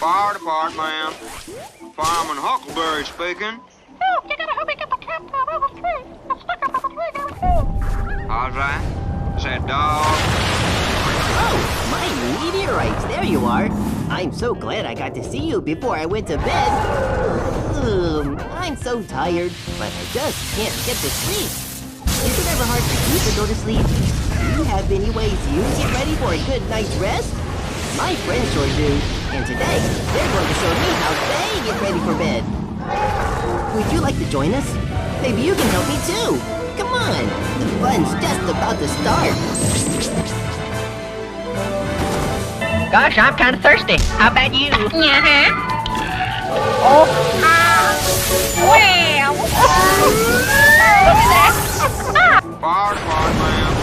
Fire department, ma'am. Fireman Huckleberry speaking. Oh, you gotta help me get the cat down on the tree. It's stuck up on the tree down here. How's that? Is that dog? Oh, my meteorites, there you are. I'm so glad I got to see you before I went to bed. I'm so tired, but I just can't get to sleep. Is it ever hard for you to go to sleep? Do you have any ways you get ready for a good night's rest? My friends sure do, and today they're going to show me how they get ready for bed. Would you like to join us? Maybe you can help me too. Come on, the fun's just about to start. Gosh, I'm kind of thirsty. How about you? Yeah. Oh. Well. Look at that. Fire department, ma'am.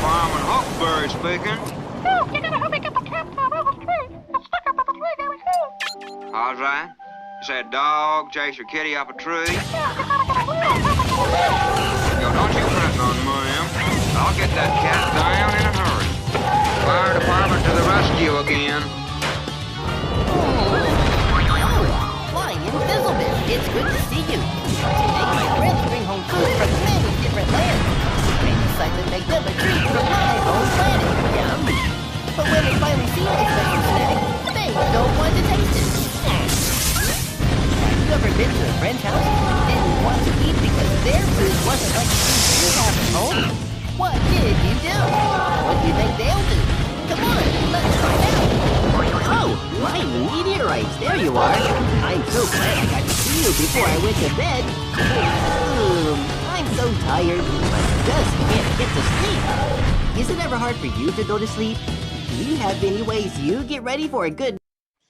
Fireman Huckleberry speaking. Oh, you gotta help me get the cat down on the tree. It's stuck up on the tree down here. How's that? Is that dog chase your kitty up a tree? Yo, don't you fret none, ma'am. I'll get that cat down in a hurry. Fire department to the rescue again. Flying Invisible, it's good to see you. Today my friends bring home food from many different lands. I decided to make them a treat from my home planet. Yum. But when they finally see my special snack, they don't want to taste it. Have you ever been to a friend's house and didn't want to eat because their food wasn't like the food you have at home? What did you do? What do you think they'll do? Come on, let's find out. Oh, my meteorites, there you are. I'm so glad I got to see you before I went to bed. I'm so tired, but I just can't get to sleep. Is it ever hard for you to go to sleep? Do you have any ways you get ready for a good...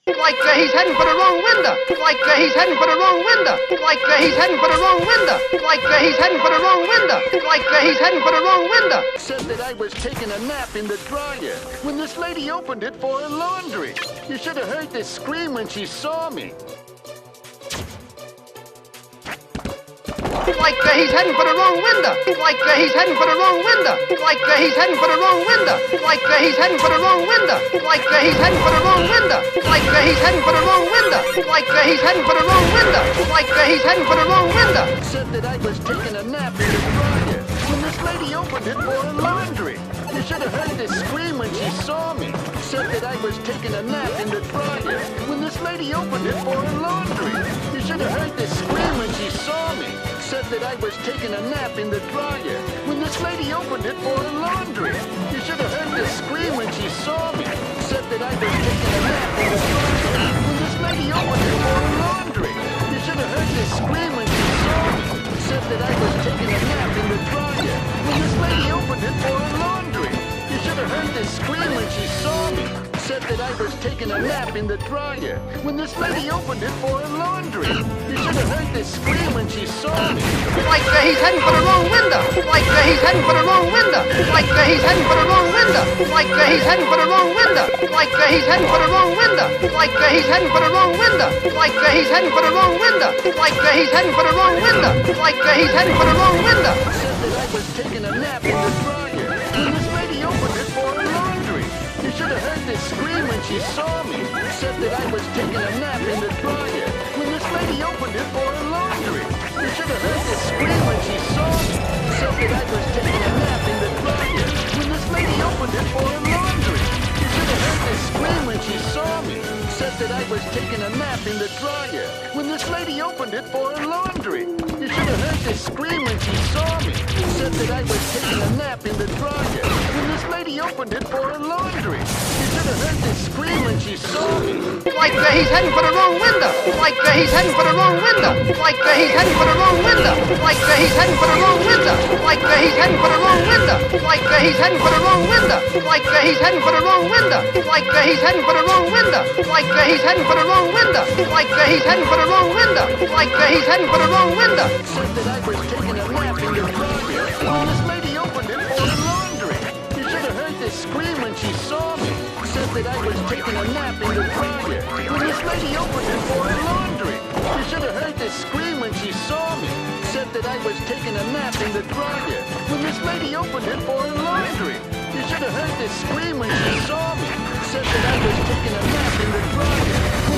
Like he's heading for the wrong window. Like he's heading for the wrong window. Like he's heading for the wrong window. Like he's heading for the wrong window. Like he's heading for the wrong window. Said that I was taking a nap in the dryer when this lady opened it for her laundry. You should have heard this scream when she saw me. Like he's heading for the wrong window. Like he's heading for the wrong window. Like he's heading for the wrong window. Like he's heading for the wrong window. Like he's heading for the wrong window. Like he's heading for the wrong window. Like he's heading for the wrong window. Like he's heading for the wrong window. Said that I was taking a nap in the dryer when this lady opened it for her laundry. You should have heard this scream when she saw me. Said that I was taking a nap in the dryer when this lady opened it for her laundry. You should have heard this scream when she saw me. Said that I was taking a nap in the dryer when this lady opened it for her laundry. You should have heard this scream when she saw me. Said that I was taking a nap in the dryer when this lady opened it for her laundry. You should have heard this scream when she saw me. Said that I was taking a nap in the dryer when this lady opened it for her laundry. You should have heard this scream when she saw me. Said that I was taking a nap in the dryer when this lady opened it for her laundry. You should have heard this scream when she saw me. Like he's heading for the wrong window. Like he's heading for the wrong window. Like he's heading for the wrong window. Like he's heading for the wrong window. Like he's heading for the wrong window. Like he's heading for the wrong window. Like he's heading for the wrong window. Like he's heading for the wrong window. Like he's heading for the wrong window. Said that I was taking a nap in the dryer when this lady opened it for her laundry. You should have heard this scream when she saw me. Said that I was taking a nap in the dryer when this lady opened it for her laundry. You should have heard this scream when she saw me. Said that I was taking a nap in the dryer when this lady opened it for her laundry. You should have heard this scream when she saw me. Said that I was taking a nap in the dryer when this lady opened it for her laundry. You should have heard this scream when she saw me. Said that I was taking a nap in the dryer when this lady opened it for her laundry. You should have heard this scream when she saw me. Like he's heading for the wrong window. Like he's heading for the wrong window. Like he's heading for the wrong window. Like he's heading for the wrong window. Like he's heading for the wrong window. Like he's heading for the wrong window. Like he's heading for the wrong window. Like he's heading for the wrong window. Like he's heading for the wrong window. Like he's heading for the wrong window. Like he's heading for the wrong window. Said that I was taking a nap in the dryer when this lady opened it for her laundry. You should have heard this scream when she saw me. Said that I was taking a nap in the dryer when this lady opened it for her laundry. You should have heard this scream when she saw me. Said that I was taking a nap in the dryer when this lady opened it for her laundry. You should have heard this scream when she saw me. Said that I was taking a nap in the dryer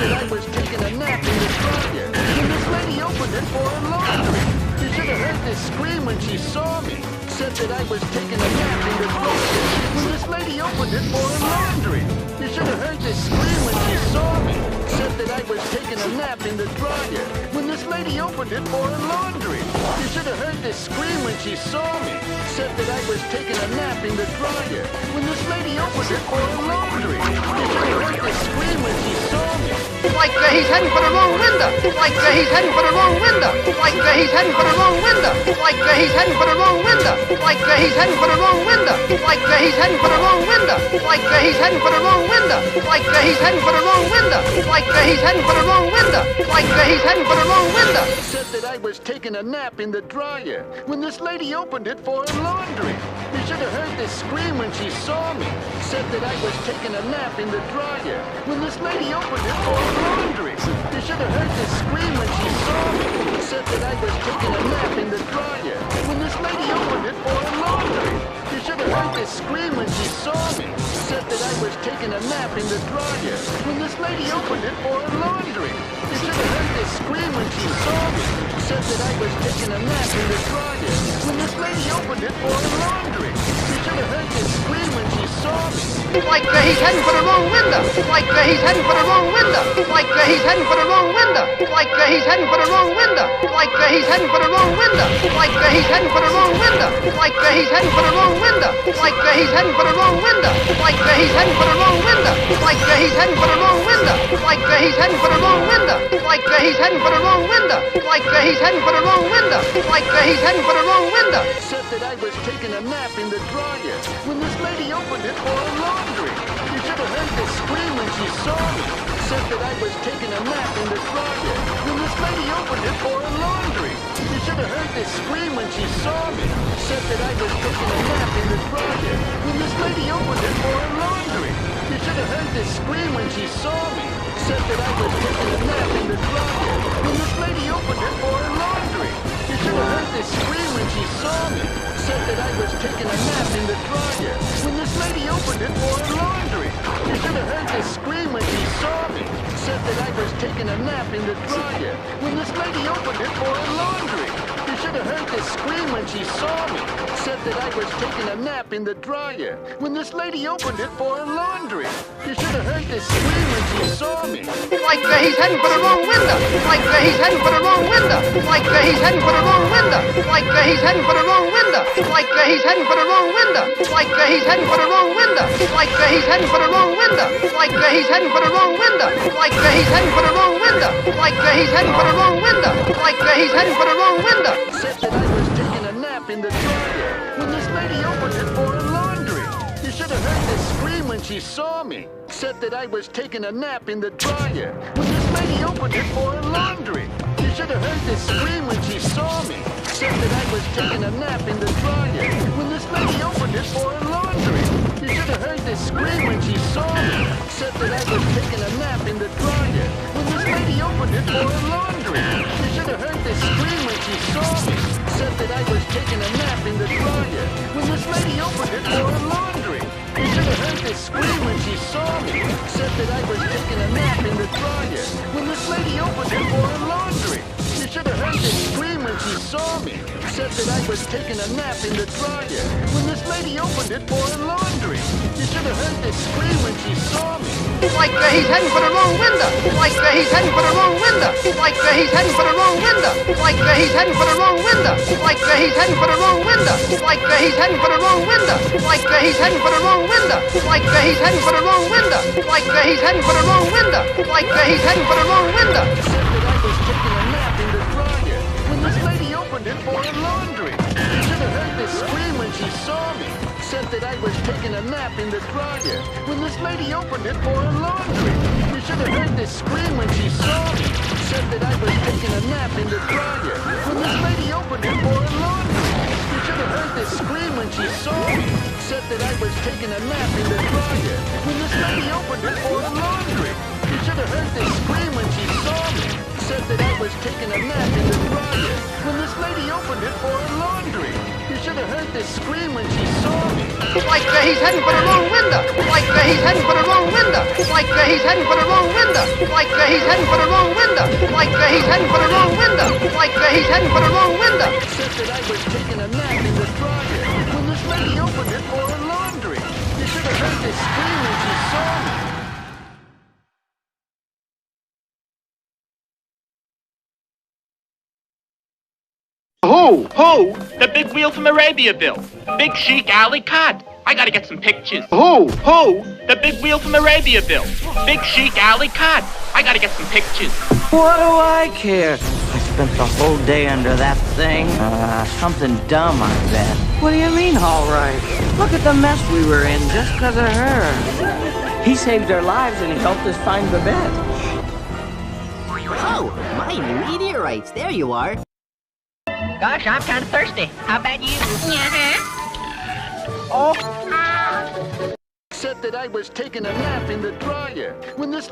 that I was taking a nap in the dryer. When this lady opened it for her laundry. You should have heard this scream when she saw me. Said that I was taking a nap in the dryer. When this lady opened it for her laundry. You should have heard this scream when she saw me. Said that I was taking a nap in the dryer. When this lady opened it for her laundry. You should have heard this scream when she saw me. Said that I was taking a nap in the dryer. When this lady opened it for her laundry. You should have heard this scream when she saw me. Like he's heading for the wrong window. Like he's heading for the wrong window. Like he's heading for the wrong window. Like he's heading for the wrong window. Like he's heading for the wrong window. Like he's heading for the wrong window. Like he's heading for the wrong window. Like he's heading for the wrong window. Like he's heading for the wrong window. Like he's heading for the wrong window. Said that I was taking a nap in the dryer. When this lady opened it for her laundry. You should have heard this scream when she saw me. Said that I was taking a nap in the dryer. When this lady opened it for her laundry. You should have heard this scream when she saw me. Said that I was taking a nap in the dryer. When this lady opened it for her laundry. You should have heard this scream when she saw me. Said that I was taking a nap in the dryer. When this lady opened it for her laundry. You should have heard this scream when she saw me. Said that I was taking a nap in the dryer. When this lady opened it for her laundry. You should have heard this scream when she saw me. Like he's heading for the wrong window. Like he's heading for the wrong window. Like he's heading for the wrong window. Like he's heading for the wrong window. Like he's heading for the wrong window. Like he's heading for the wrong window. Like he's heading for the wrong window. Like he's heading for the wrong window. Like he's heading for the wrong window. Like he's heading for the wrong window. Like he's heading for the wrong window. Like he's heading for the wrong window. Like he's heading for the wrong window. Like he's heading for the wrong window. Said that I was taking a nap in the dryer. When this lady opened it for her laundry. You should have heard this scream when she saw me. Said that I was taking a nap in the dryer. When this lady opened it for her laundry. You should have heard this scream when she saw me. Said that I was taking a nap in the dryer. When this lady opened it for her laundry. You should have heard this scream when she saw me. Said that I was taking a nap in the dryer. When this lady opened it for her laundry. You should have heard this scream when she saw me. Said that I was taking a nap in the dryer. When this lady opened it for her laundry. You should have heard this scream when she saw me. Said that I was taking a nap in the dryer. When this lady opened it for her laundry. You should have heard this scream when she saw me. Said that I was taking a nap in the dryer. When this lady opened it for her laundry. You should have heard this scream when she saw me. Like he's heading for the wrong window. Like he's heading for the wrong window. Like he's heading for the wrong window. Like he's heading for the wrong window. Like he's heading for the wrong window. Like he's heading for the wrong window. Like he's heading for the wrong window. Like he's heading for the wrong window. Like he's heading for the wrong window. Like he's heading for the wrong window. Like he's heading for the wrong window. Said that I was taking a nap in the dryer. When this lady opened it for her laundry. You should have heard this scream when she saw me. Said that I was taking a nap in the dryer. When this lady opened it for her laundry. You should have heard this scream when she saw me. Said that I was taking a nap in the dryer. When this lady opened it for her laundry. You should have heard this scream when she saw me. Said that I was taking a nap in the dryer. When this lady opened it for her laundry. You should have heard this scream when she saw me. Said that I was taking a nap in the dryer. When this lady opened it for her laundry. You should have heard this scream when she saw me. Said that I was taking a nap in the dryer. When this lady opened it for her laundry. You should have heard this scream when she saw me. Said that I was taking a nap in the dryer. When this lady opened it for her laundry. You should have heard this scream when she saw me. Like he's heading for the wrong window. Like he's heading for the wrong window. Like he's heading for the wrong window. Like he's heading for the wrong window. Like he's heading for the wrong window. Like he's heading for the wrong window. Like he's heading for the wrong window. Like he's heading for the wrong window. Like he's heading for the wrong window. Like he's heading for the wrong window. Said that I was taking a nap in the dryer. When this lady opened it for her laundry. You should have heard this scream when she saw me. Said that I was taking a nap in the dryer. When this lady opened it for her laundry. You should have heard this scream when she saw me. Said that I was taking a nap in the dryer. When this lady opened it for her laundry. You should have heard this scream when she saw me. Said that I was taking a nap in the dryer. When this lady opened it for her laundry. You should have heard this scream when she saw me. said that I was taking a nap in the dryer when this lady opened it for her laundry. You should have heard this scream when she saw me. Like he's heading for the wrong window. Like he's heading for the wrong window. Like he's heading for the wrong window. Like he's heading for the wrong window. Like he's heading for the wrong window. Like he's heading for the wrong window. Said that I was taking a nap in the dryer when this lady opened it for her laundry. You should have heard this scream when she saw me. Who? Who? The big wheel from Arabia, Bill. Big chic alley cat. I gotta get some pictures. Who? Who? The big wheel from Arabia, Bill. Big chic alley cat. I gotta get some pictures. What do I care? I spent the whole day under that thing. Something dumb, I bet. What do you mean, all right? Look at the mess we were in just because of her. He saved our lives and he helped us find the bed. Oh, my meteorites. There you are. Gosh, I'm kind of thirsty. How about you? Said that I was taking a nap in the dryer when this